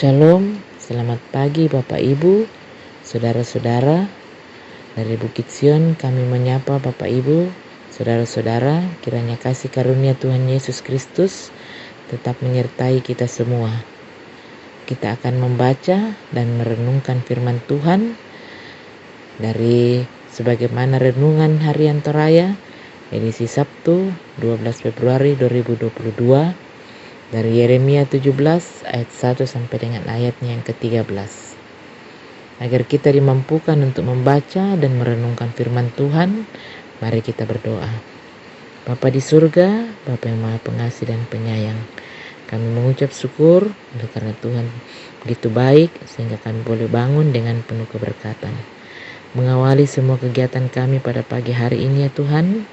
Shalom, selamat pagi Bapak Ibu, saudara-saudara. Dari Bukit Sion kami menyapa Bapak Ibu, saudara-saudara, kiranya kasih karunia Tuhan Yesus Kristus tetap menyertai kita semua. Kita akan membaca dan merenungkan firman Tuhan dari sebagaimana renungan harian Toraya edisi Sabtu 12 Februari 2022 dari Yeremia 17 ayat 1 sampai dengan ayatnya yang ke-13. Agar kita dimampukan untuk membaca dan merenungkan firman Tuhan, mari kita berdoa. Bapa di surga, Bapa yang Maha Pengasih dan Penyayang, kami mengucap syukur karena Tuhan begitu baik sehingga kami boleh bangun dengan penuh keberkatan. Mengawali semua kegiatan kami pada pagi hari ini ya Tuhan,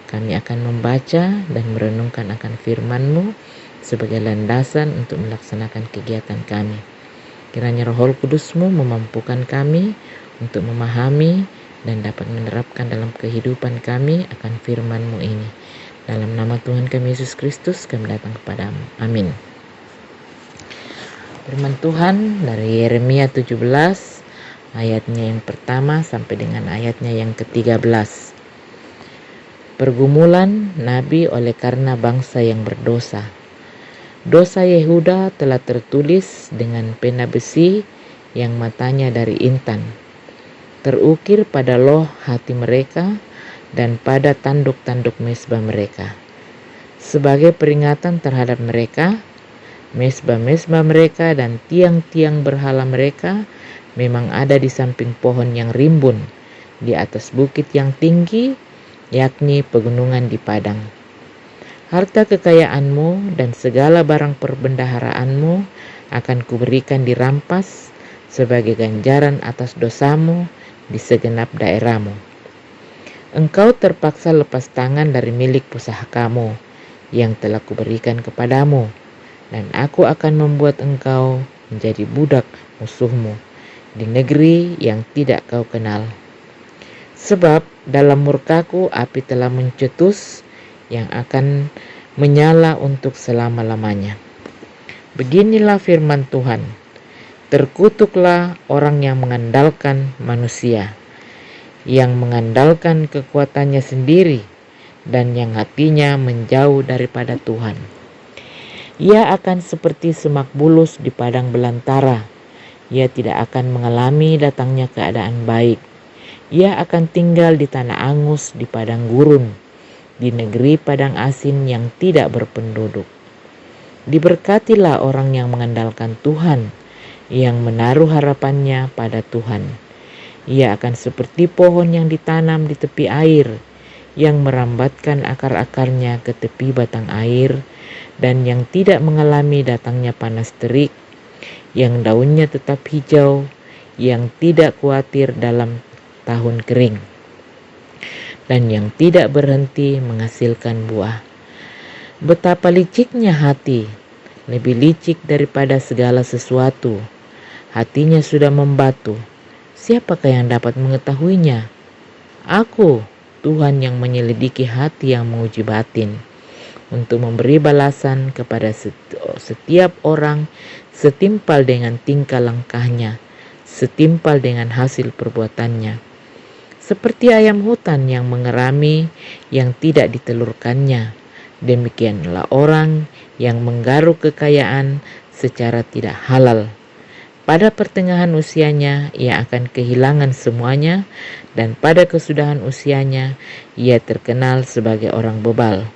kami akan membaca dan merenungkan akan firman-Mu sebagai landasan untuk melaksanakan kegiatan kami. Kiranya Roh Kudus-Mu memampukan kami untuk memahami dan dapat menerapkan dalam kehidupan kami akan firman-Mu ini. Dalam nama Tuhan kami Yesus Kristus kami datang kepadamu. Amin. Firman Tuhan dari Yeremia 17 ayatnya yang pertama sampai dengan ayatnya yang ke-13. Pergumulan Nabi oleh karena bangsa yang berdosa. Dosa Yehuda telah tertulis dengan pena besi yang matanya dari intan, terukir pada loh hati mereka dan pada tanduk-tanduk mezbah mereka. Sebagai peringatan terhadap mereka, mezbah-mezbah mereka dan tiang-tiang berhala mereka memang ada di samping pohon yang rimbun, di atas bukit yang tinggi, yakni pegunungan di padang. Harta kekayaanmu dan segala barang perbendaharaanmu akan kuberikan dirampas sebagai ganjaran atas dosamu di segenap daerahmu. Engkau terpaksa lepas tangan dari milik pusakamu yang telah kuberikan kepadamu, dan aku akan membuat engkau menjadi budak musuhmu di negeri yang tidak kau kenal. Sebab dalam murkaku api telah mencetus yang akan menyala untuk selama-lamanya. Beginilah firman Tuhan, terkutuklah orang yang mengandalkan manusia, yang mengandalkan kekuatannya sendiri, dan yang hatinya menjauh daripada Tuhan. Ia akan seperti semak bulus di padang belantara, ia tidak akan mengalami datangnya keadaan baik. Ia akan tinggal di tanah angus di padang gurun, di negeri padang asin yang tidak berpenduduk. Diberkatilah orang yang mengandalkan Tuhan, yang menaruh harapannya pada Tuhan. Ia akan seperti pohon yang ditanam di tepi air, yang merambatkan akar-akarnya ke tepi batang air, dan yang tidak mengalami datangnya panas terik, yang daunnya tetap hijau, yang tidak khawatir dalam tahun kering, dan yang tidak berhenti menghasilkan buah. Betapa liciknya hati, lebih licik daripada segala sesuatu. Hatinya sudah membatu, siapakah yang dapat mengetahuinya? Aku, Tuhan yang menyelidiki hati yang menguji batin, untuk memberi balasan kepada setiap orang setimpal dengan tingkah langkahnya, setimpal dengan hasil perbuatannya. Seperti ayam hutan yang mengerami yang tidak ditelurkannya, demikianlah orang yang menggaruk kekayaan secara tidak halal. Pada pertengahan usianya ia akan kehilangan semuanya, dan pada kesudahan usianya ia terkenal sebagai orang bebal.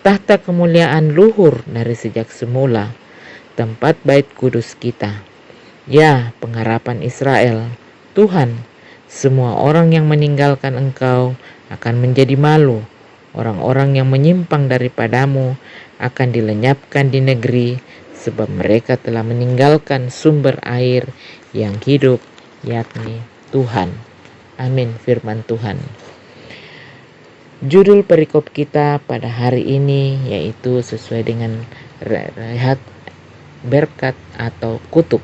Tahta kemuliaan luhur dari sejak semula, tempat bait kudus kita. Ya, pengharapan Israel, Tuhan, semua orang yang meninggalkan engkau akan menjadi malu. Orang-orang yang menyimpang daripadamu akan dilenyapkan di negeri, sebab mereka telah meninggalkan sumber air yang hidup, yakni Tuhan. Amin, firman Tuhan. Judul perikop kita pada hari ini yaitu sesuai dengan rehat berkat atau kutuk.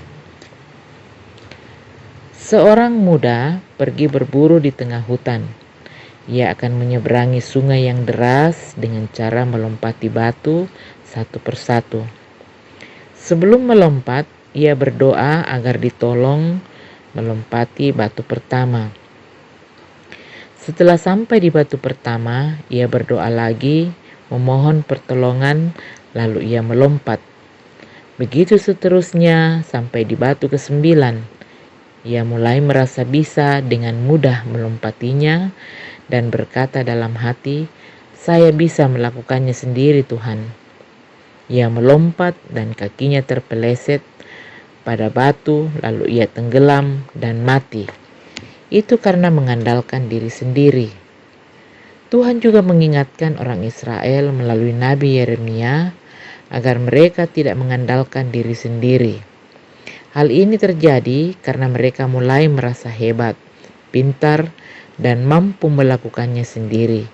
Seorang muda pergi berburu di tengah hutan. Ia akan menyeberangi sungai yang deras dengan cara melompati batu satu persatu. Sebelum melompat, ia berdoa agar ditolong melompati batu pertama. Setelah sampai di batu pertama, ia berdoa lagi, memohon pertolongan, lalu ia melompat. Begitu seterusnya sampai di batu ke-9. Ia mulai merasa bisa dengan mudah melompatinya dan berkata dalam hati, "Saya bisa melakukannya sendiri, Tuhan." Ia melompat dan kakinya terpeleset pada batu, lalu ia tenggelam dan mati. Itu karena mengandalkan diri sendiri. Tuhan juga mengingatkan orang Israel melalui Nabi Yeremia agar mereka tidak mengandalkan diri sendiri. Hal ini terjadi karena mereka mulai merasa hebat, pintar, dan mampu melakukannya sendiri.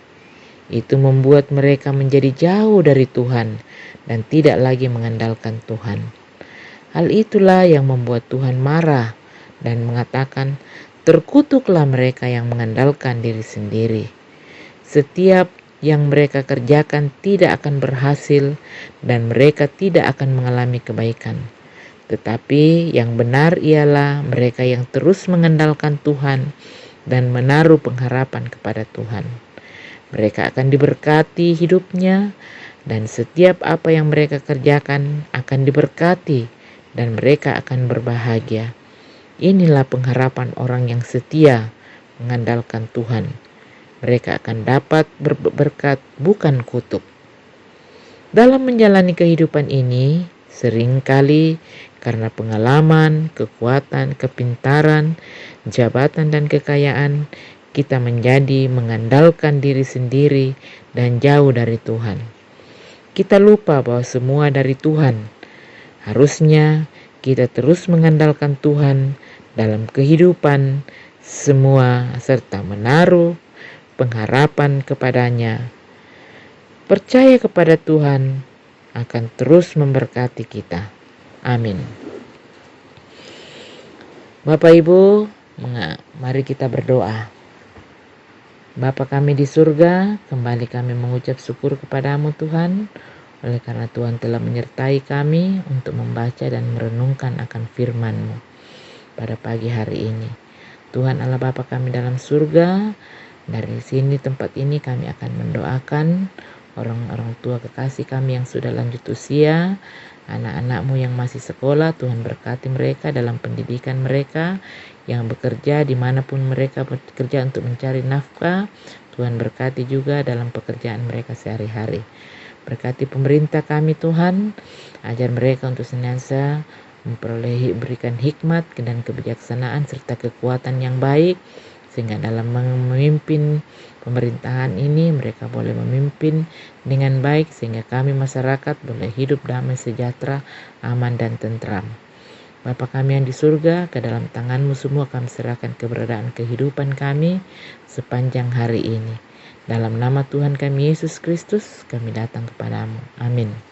Itu membuat mereka menjadi jauh dari Tuhan dan tidak lagi mengandalkan Tuhan. Hal itulah yang membuat Tuhan marah dan mengatakan, "Terkutuklah mereka yang mengandalkan diri sendiri. Setiap yang mereka kerjakan tidak akan berhasil dan mereka tidak akan mengalami kebaikan. Tetapi yang benar ialah mereka yang terus mengandalkan Tuhan dan menaruh pengharapan kepada Tuhan. Mereka akan diberkati hidupnya dan setiap apa yang mereka kerjakan akan diberkati dan mereka akan berbahagia. Inilah pengharapan orang yang setia mengandalkan Tuhan. Mereka akan dapat berkat bukan kutuk." Dalam menjalani kehidupan ini, seringkali karena pengalaman, kekuatan, kepintaran, jabatan, dan kekayaan, kita menjadi mengandalkan diri sendiri dan jauh dari Tuhan. Kita lupa bahwa semua dari Tuhan. Harusnya kita terus mengandalkan Tuhan dalam kehidupan semua serta menaruh pengharapan kepadanya. Percaya kepada Tuhan akan terus memberkati kita. Amin. Bapak Ibu, mari kita berdoa. Bapa kami di surga, kembali kami mengucap syukur kepadamu Tuhan, oleh karena Tuhan telah menyertai kami untuk membaca dan merenungkan akan firman-Mu pada pagi hari ini. Tuhan Allah Bapa kami dalam surga, dari sini tempat ini kami akan mendoakan orang-orang tua kekasih kami yang sudah lanjut usia, anak-anak-Mu yang masih sekolah. Tuhan berkati mereka dalam pendidikan mereka, yang bekerja dimanapun mereka bekerja untuk mencari nafkah. Tuhan berkati juga dalam pekerjaan mereka sehari-hari. Berkati pemerintah kami Tuhan, ajar mereka untuk senantiasa berikan hikmat dan kebijaksanaan serta kekuatan yang baik, sehingga dalam memimpin pemerintahan ini mereka boleh memimpin dengan baik, sehingga kami masyarakat boleh hidup damai sejahtera, aman dan tentram. Bapa kami yang di surga, ke dalam tangan-Mu semua kami serahkan keberadaan kehidupan kami sepanjang hari ini. Dalam nama Tuhan kami Yesus Kristus, kami datang kepadamu. Amin.